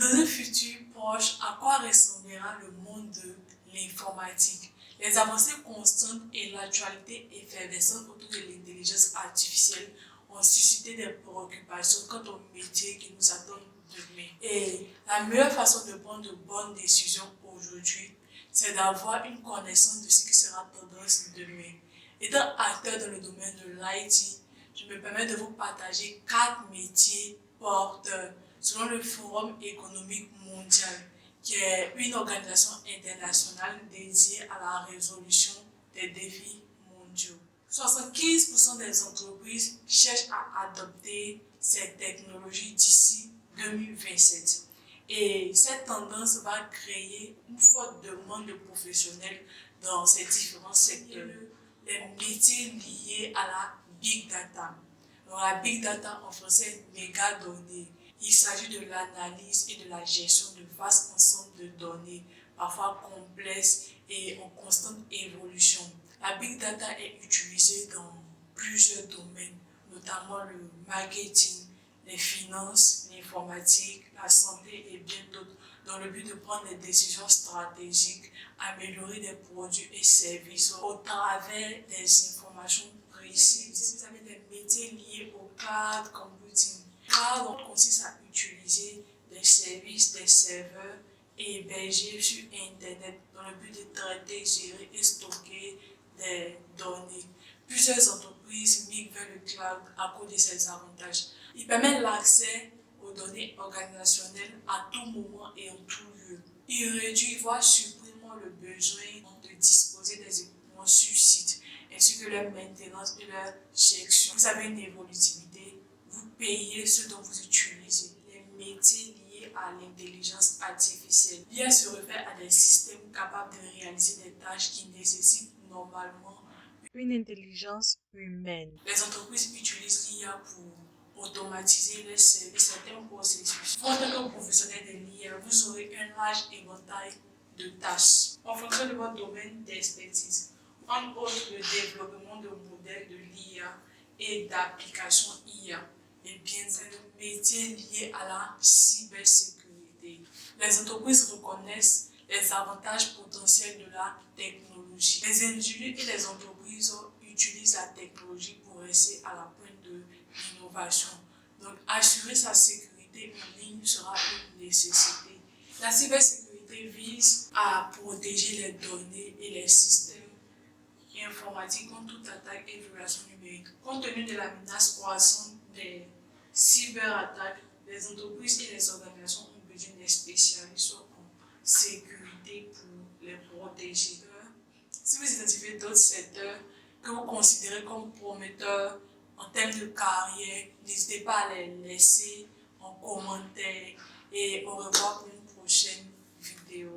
Dans un futur proche, à quoi ressemblera le monde de l'informatique? Les avancées constantes et l'actualité effervescente autour de l'intelligence artificielle ont suscité des préoccupations quant aux métiers qui nous attendent demain. Et la meilleure façon de prendre de bonnes décisions aujourd'hui, c'est d'avoir une connaissance de ce qui sera tendance demain. Étant acteur dans le domaine de l'IT, je me permets de vous partager 4 métiers porteurs selon le Forum économique mondial, qui est une organisation internationale dédiée à la résolution des défis mondiaux. 75% des entreprises cherchent à adopter ces technologies d'ici 2027. Et cette tendance va créer une forte demande de professionnels dans ces différents secteurs. Les métiers liés à la Big Data. Donc, la Big Data, en français, méga données. Il s'agit de l'analyse et de la gestion de vastes ensembles de données, parfois complexes et en constante évolution. La Big Data est utilisée dans plusieurs domaines, notamment le marketing, les finances, l'informatique, la santé et bien d'autres, dans le but de prendre des décisions stratégiques, améliorer des produits et services au travers des informations précises. Vous avez des métiers liés au cloud computing. Cloud consiste à utiliser des services, des serveurs et héberger sur Internet dans le but de traiter, gérer et stocker des données. Plusieurs entreprises migrent vers le cloud à cause de ses avantages. Il permet l'accès aux données organisationnelles à tout moment et en tout lieu. Il réduit, voire supprime le besoin de disposer des équipements sur site, ainsi que leur maintenance et leur gestion. Vous avez une évolutivité, vous payez ce dont vous utilisez. Les métiers liés à l'intelligence artificielle. L'IA se réfère à des systèmes capables de réaliser des tâches qui nécessitent normalement une intelligence humaine. Les entreprises utilisent l'IA pour automatiser les services, certains processus. En tant que professionnel de l'IA, vous aurez un large éventail de tâches en fonction de votre domaine d'expertise. Entre autres, le développement de modèles de l'IA et d'applications IA. Et bien, c'est le métier lié à la cybersécurité. Les entreprises reconnaissent les avantages potentiels de la technologie. Les individus et les entreprises utilisent la technologie pour rester à la pointe de l'innovation. Donc, assurer sa sécurité en ligne sera une nécessité. La cybersécurité vise à protéger les données et les systèmes informatiques contre toute attaque et violation numérique. Compte tenu de la menace croissante des cyberattaques, les entreprises et les organisations ont besoin des spécialistes en sécurité pour les protéger. Si vous identifiez d'autres secteurs que vous considérez comme prometteurs en termes de carrière, n'hésitez pas à les laisser en commentaire et au revoir pour une prochaine vidéo.